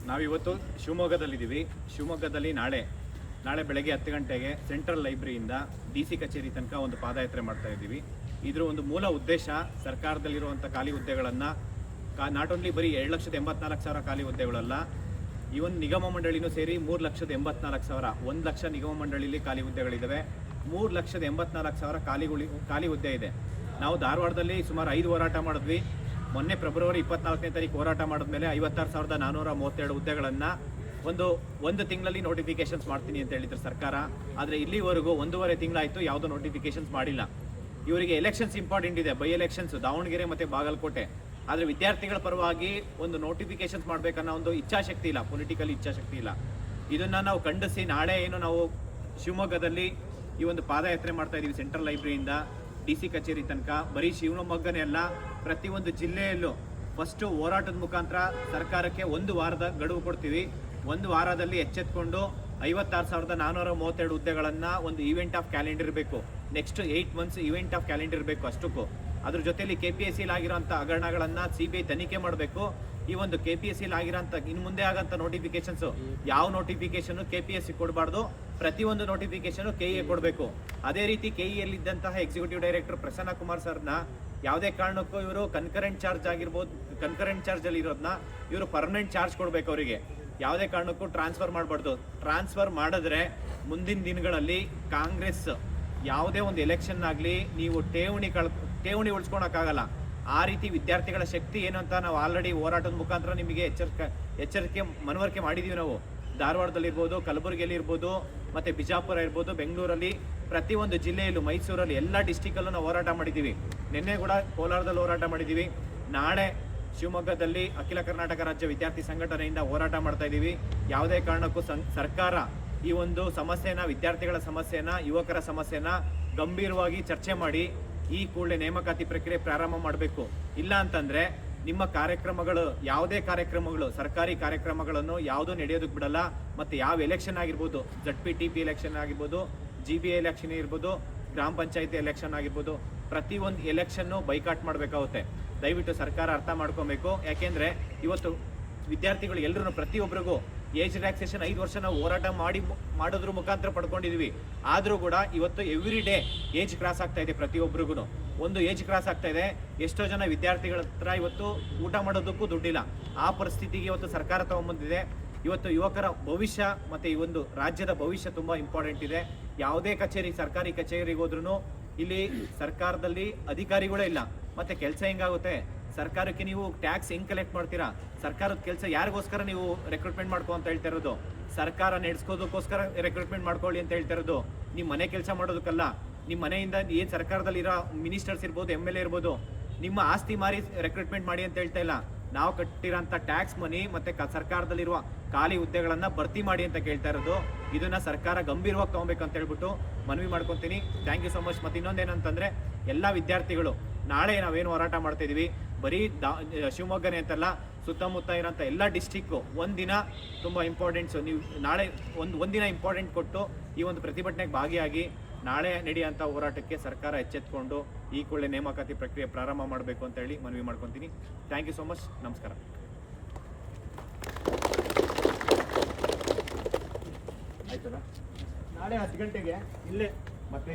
ನಾವಿವತ್ತು ಶಿವಮೊಗ್ಗದಲ್ಲಿದ್ದೀವಿ. ಶಿವಮೊಗ್ಗದಲ್ಲಿ ನಾಳೆ ಬೆಳಗ್ಗೆ 10 ಗಂಟೆಗೆ ಸೆಂಟ್ರಲ್ ಲೈಬ್ರರಿಯಿಂದ DC ಕಚೇರಿ ತನಕ ಒಂದು ಪಾದಯಾತ್ರೆ ಮಾಡ್ತಾ ಇದ್ದೀವಿ. ಇದರ ಒಂದು ಮೂಲ ಉದ್ದೇಶ ಸರ್ಕಾರದಲ್ಲಿರುವಂಥ ಖಾಲಿ ಹುದ್ದೆಗಳನ್ನು ನಾಟ್ ಓನ್ಲಿ ಬರೀ 2,84,000 ಖಾಲಿ ಹುದ್ದೆಗಳಲ್ಲ, ಇವನ್ ನಿಗಮ ಮಂಡಳಿನೂ ಸೇರಿ 3,84,000, 1 ಲಕ್ಷ ನಿಗಮ ಮಂಡಳಿಲಿ ಖಾಲಿ ಹುದ್ದೆಗಳಿದ್ದಾವೆ, 3,84,000 ಖಾಲಿ ಹುದ್ದೆ ಇದೆ. ನಾವು ಧಾರವಾಡದಲ್ಲಿ ಸುಮಾರು 5 ಹೋರಾಟ ಮಾಡಿದ್ವಿ. ಮೊನ್ನೆ ಫೆಬ್ರವರಿ 24ನೇ ತಾರೀಕು ಹೋರಾಟ ಮಾಡಿದ್ಮೇಲೆ 56,432 ಹುದ್ದೆಗಳನ್ನು ಒಂದು ತಿಂಗಳಲ್ಲಿ ನೋಟಿಫಿಕೇಶನ್ಸ್ ಮಾಡ್ತೀನಿ ಅಂತ ಹೇಳಿದ್ರು ಸರ್ಕಾರ. ಆದರೆ ಇಲ್ಲಿವರೆಗೂ 1.5 ತಿಂಗಳಾಯಿತು, ಯಾವುದೋ ನೋಟಿಫಿಕೇಶನ್ಸ್ ಮಾಡಿಲ್ಲ. ಇವರಿಗೆ ಎಲೆಕ್ಷನ್ಸ್ ಇಂಪಾರ್ಟೆಂಟ್ ಇದೆ, ಬೈ ಎಲೆಕ್ಷನ್ಸ್ ದಾವಣಗೆರೆ ಮತ್ತು ಬಾಗಲಕೋಟೆ. ಆದರೆ ವಿದ್ಯಾರ್ಥಿಗಳ ಪರವಾಗಿ ಒಂದು ನೋಟಿಫಿಕೇಶನ್ಸ್ ಮಾಡಬೇಕನ್ನೋ ಒಂದು ಇಚ್ಛಾಶಕ್ತಿ ಇಲ್ಲ, ಪೊಲಿಟಿಕಲ್ ಇಚ್ಛಾಶಕ್ತಿ ಇಲ್ಲ. ಇದನ್ನು ನಾವು ಖಂಡಿಸಿ ನಾಳೆ ಏನು ನಾವು ಶಿವಮೊಗ್ಗದಲ್ಲಿ ಈ ಒಂದು ಪಾದಯಾತ್ರೆ ಮಾಡ್ತಾ ಇದ್ದೀವಿ ಸೆಂಟ್ರಲ್ ಲೈಬ್ರರಿಯಿಂದ DC ಕಚೇರಿ ತನಕ. ಬರೀ ಶಿವಮೊಗ್ಗನೇ ಅಲ್ಲ, ಪ್ರತಿಯೊಂದು ಜಿಲ್ಲೆಯಲ್ಲೂ ಫಸ್ಟು ಹೋರಾಟದ ಮುಖಾಂತರ ಸರ್ಕಾರಕ್ಕೆ 1 ವಾರದ ಗಡುವು ಕೊಡ್ತೀವಿ. 1 ವಾರದಲ್ಲಿ ಎಚ್ಚೆತ್ಕೊಂಡು 56,432 ಹುದ್ದೆಗಳನ್ನು ಒಂದು ಈವೆಂಟ್ ಆಫ್ ಕ್ಯಾಲೆಂಡರ್ ಇರಬೇಕು. Next 8 months event of calendar ಇರಬೇಕು ಅಷ್ಟಕ್ಕೂ. ಅದ್ರ ಜೊತೆಯಲ್ಲಿ KPSCಲಿ ಆಗಿರೋಂಥ ಹಗರಣಗಳನ್ನು CBI ತನಿಖೆ ಮಾಡಬೇಕು. ಈ ಒಂದು KPSCಲಿ ಆಗಿರೋಂಥ ಇನ್ನು ಮುಂದೆ ಆಗೋಂಥ ನೋಟಿಫಿಕೇಶನ್ಸು, ಯಾವ ನೋಟಿಫಿಕೇಶನು KPSC ಕೊಡಬಾರ್ದು, ಪ್ರತಿಯೊಂದು ನೋಟಿಫಿಕೇಶನು KE ಕೊಡಬೇಕು. ಅದೇ ರೀತಿ KEಯಲ್ಲಿದ್ದಂತಹ ಎಕ್ಸಿಕ್ಯೂಟಿವ್ ಡೈರೆಕ್ಟರ್ ಪ್ರಸನ್ನ ಕುಮಾರ್ ಸರ್ನ ಯಾವುದೇ ಕಾರಣಕ್ಕೂ ಇವರು ಕನ್ಕರೆಂಟ್ ಚಾರ್ಜಲ್ಲಿ ಇರೋದನ್ನ ಇವರು ಪರ್ಮನೆಂಟ್ ಚಾರ್ಜ್ ಕೊಡಬೇಕು. ಅವರಿಗೆ ಯಾವುದೇ ಕಾರಣಕ್ಕೂ ಟ್ರಾನ್ಸ್ಫರ್ ಮಾಡಬಾರ್ದು. ಟ್ರಾನ್ಸ್ಫರ್ ಮಾಡಿದ್ರೆ ಮುಂದಿನ ದಿನಗಳಲ್ಲಿ ಕಾಂಗ್ರೆಸ್ ಯಾವುದೇ ಒಂದು ಎಲೆಕ್ಷನ್ ಆಗಲಿ ನೀವು ಠೇವಣಿ ಉಳಿಸ್ಕೊಳಕ್ಕಾಗಲ್ಲ. ಆ ರೀತಿ ವಿದ್ಯಾರ್ಥಿಗಳ ಶಕ್ತಿ ಏನು ಅಂತ ನಾವು ಆಲ್ರೆಡಿ ಹೋರಾಟದ ಮುಖಾಂತರ ನಿಮಗೆ ಎಚ್ಚರಿಕೆ ಮನವರಿಕೆ ಮಾಡಿದ್ದೀವಿ. ನಾವು ಧಾರವಾಡದಲ್ಲಿರ್ಬೋದು, ಕಲಬುರಗಿಯಲ್ಲಿ ಇರ್ಬೋದು, ಮತ್ತು ಬಿಜಾಪುರ ಇರ್ಬೋದು, ಬೆಂಗಳೂರಲ್ಲಿ, ಪ್ರತಿಯೊಂದು ಜಿಲ್ಲೆಯಲ್ಲೂ, ಮೈಸೂರಲ್ಲಿ, ಎಲ್ಲ ಡಿಸ್ಟಿಕಲ್ಲೂ ನಾವು ಹೋರಾಟ ಮಾಡಿದ್ದೀವಿ. ನಿನ್ನೆ ಕೂಡ ಕೋಲಾರದಲ್ಲಿ ಹೋರಾಟ ಮಾಡಿದ್ದೀವಿ. ನಾಳೆ ಶಿವಮೊಗ್ಗದಲ್ಲಿ ಅಖಿಲ ಕರ್ನಾಟಕ ರಾಜ್ಯ ವಿದ್ಯಾರ್ಥಿ ಸಂಘಟನೆಯಿಂದ ಹೋರಾಟ ಮಾಡ್ತಾ ಇದ್ದೀವಿ. ಯಾವುದೇ ಕಾರಣಕ್ಕೂ ಸರ್ಕಾರ ಈ ಒಂದು ಸಮಸ್ಯೆನ, ವಿದ್ಯಾರ್ಥಿಗಳ ಸಮಸ್ಯೆನ, ಯುವಕರ ಸಮಸ್ಯೆನ ಗಂಭೀರವಾಗಿ ಚರ್ಚೆ ಮಾಡಿ ಈ ಕೂಡಲೇ ನೇಮಕಾತಿ ಪ್ರಕ್ರಿಯೆ ಪ್ರಾರಂಭ ಮಾಡಬೇಕು. ಇಲ್ಲ ಅಂತಂದರೆ ನಿಮ್ಮ ಕಾರ್ಯಕ್ರಮಗಳು, ಯಾವುದೇ ಕಾರ್ಯಕ್ರಮಗಳು, ಸರ್ಕಾರಿ ಕಾರ್ಯಕ್ರಮಗಳನ್ನು ಯಾವುದೂ ನಡೆಯೋದಕ್ಕೆ ಬಿಡಲ್ಲ. ಮತ್ತು ಯಾವ ಎಲೆಕ್ಷನ್ ಆಗಿರ್ಬೋದು, ZPTP ಎಲೆಕ್ಷನ್ ಆಗಿರ್ಬೋದು, GBA ಎಲೆಕ್ಷನ್ ಇರ್ಬೋದು, ಗ್ರಾಮ ಪಂಚಾಯತಿ ಎಲೆಕ್ಷನ್ ಆಗಿರ್ಬೋದು, ಪ್ರತಿಯೊಂದು ಎಲೆಕ್ಷನ್ನು ಬೈಕಾಟ್ ಮಾಡಬೇಕಾಗುತ್ತೆ. ದಯವಿಟ್ಟು ಸರ್ಕಾರ ಅರ್ಥ ಮಾಡ್ಕೊಬೇಕು. ಯಾಕೆಂದರೆ ಇವತ್ತು ವಿದ್ಯಾರ್ಥಿಗಳು ಎಲ್ಲರೂ ಪ್ರತಿಯೊಬ್ಬರಿಗೂ ಏಜ್ ರಿಲ್ಯಾಕ್ಸೇಷನ್ 5 ವರ್ಷ ನಾವು ಹೋರಾಟ ಮಾಡೋದ್ರ ಮುಖಾಂತರ ಪಡ್ಕೊಂಡಿದ್ದೀವಿ. ಆದರೂ ಕೂಡ ಇವತ್ತು ಎವ್ರಿ ಡೇ ಏಜ್ ಕ್ರಾಸ್ ಆಗ್ತಾ ಇದೆ. ಪ್ರತಿಯೊಬ್ಬರಿಗೂ ಒಂದು ಏಜ್ ಕ್ರಾಸ್ ಆಗ್ತಾ ಇದೆ. ಎಷ್ಟೋ ಜನ ವಿದ್ಯಾರ್ಥಿಗಳ ಹತ್ರ ಇವತ್ತು ಊಟ ಮಾಡೋದಕ್ಕೂ ದುಡ್ಡಿಲ್ಲ. ಆ ಪರಿಸ್ಥಿತಿಗೆ ಇವತ್ತು ಸರ್ಕಾರ ತಗೊಂಡ್ಬಂದಿದೆ. ಇವತ್ತು ಯುವಕರ ಭವಿಷ್ಯ ಮತ್ತು ಈ ಒಂದು ರಾಜ್ಯದ ಭವಿಷ್ಯ ತುಂಬ ಇಂಪಾರ್ಟೆಂಟ್ ಇದೆ. ಯಾವುದೇ ಕಚೇರಿ, ಸರ್ಕಾರಿ ಕಚೇರಿಗೆ ಹೋದ್ರೂ ಇಲ್ಲಿ ಸರ್ಕಾರದಲ್ಲಿ ಅಧಿಕಾರಿಗಳೇ ಇಲ್ಲ. ಮತ್ತು ಕೆಲಸ ಹೆಂಗಾಗುತ್ತೆ? ಸರ್ಕಾರಕ್ಕೆ ನೀವು ಟ್ಯಾಕ್ಸ್ ಹೆಂಗೆ ಕಲೆಕ್ಟ್ ಮಾಡ್ತೀರಾ? ಸರ್ಕಾರದ ಕೆಲಸ ಯಾರಿಗೋಸ್ಕರ ನೀವು ರೆಕ್ರೂಟ್ಮೆಂಟ್ ಮಾಡ್ಕೊ ಅಂತ ಹೇಳ್ತಾ ಇರೋದು? ಸರ್ಕಾರ ನಡೆಸ್ಕೋದಕ್ಕೋಸ್ಕರ ರೆಕ್ರೂಟ್ಮೆಂಟ್ ಮಾಡ್ಕೊಳ್ಳಿ ಅಂತ ಹೇಳ್ತಾ ಇರೋದು. ನಿಮ್ಮ ಮನೆ ಕೆಲಸ ಮಾಡೋದಕ್ಕಲ್ಲ. ನಿಮ್ಮ ಮನೆಯಿಂದ ಏನು ಸರ್ಕಾರದಲ್ಲಿರೋ ಮಿನಿಸ್ಟರ್ಸ್ ಇರ್ಬೋದು, MLA ಇರ್ಬೋದು, ನಿಮ್ಮ ಆಸ್ತಿ ಮಾರಿ ರೆಕ್ರೂಟ್ಮೆಂಟ್ ಮಾಡಿ ಅಂತ ಹೇಳ್ತಾ ಇಲ್ಲ. ನಾವು ಕಟ್ಟಿರೋಂಥ ಟ್ಯಾಕ್ಸ್ ಮನಿ ಮತ್ತು ಸರ್ಕಾರದಲ್ಲಿರುವ ಖಾಲಿ ಹುದ್ದೆಗಳನ್ನು ಭರ್ತಿ ಮಾಡಿ ಅಂತ ಕೇಳ್ತಾ ಇರೋದು. ಇದನ್ನು ಸರ್ಕಾರ ಗಂಭೀರವಾಗಿ ತೊಗೊಬೇಕಂತ ಹೇಳ್ಬಿಟ್ಟು ಮನವಿ ಮಾಡ್ಕೊತೀನಿ. Thank you so much. ಮತ್ತು ಇನ್ನೊಂದೇನಂತಂದರೆ ಎಲ್ಲ ವಿದ್ಯಾರ್ಥಿಗಳು ನಾಳೆ ನಾವೇನು ಹೋರಾಟ ಮಾಡ್ತಾಯಿದ್ದೀವಿ, ಬರೀ ಶಿವಮೊಗ್ಗನೇ ಅಂತಲ್ಲ, ಸುತ್ತಮುತ್ತ ಇರೋಂಥ ಎಲ್ಲ ಡಿಸ್ಟಿಕ್ಕು ಒಂದಿನ ತುಂಬ ಇಂಪಾರ್ಟೆಂಟ್ಸು. ನೀವು ನಾಳೆ ಒಂದಿನ ಇಂಪಾರ್ಟೆಂಟ್ ಕೊಟ್ಟು ಈ ಒಂದು ಪ್ರತಿಭಟನೆಗೆ ಭಾಗಿಯಾಗಿ ನಾಳೆ ನಡೆಯುವಂಥ ಹೋರಾಟಕ್ಕೆ ಸರ್ಕಾರ ಎಚ್ಚೆತ್ಕೊಂಡು ಈ ಕೂಡಲೇ ನೇಮಕಾತಿ ಪ್ರಕ್ರಿಯೆ ಪ್ರಾರಂಭ ಮಾಡಬೇಕು ಅಂತ ಹೇಳಿ ಮನವಿ ಮಾಡ್ಕೊತೀನಿ. Thank you so much. ನಮಸ್ಕಾರ. ಆಯ್ತಲ್ಲ, ನಾಳೆ 10 ಗಂಟೆಗೆ ಇಲ್ಲೇ ಮತ್ತೆ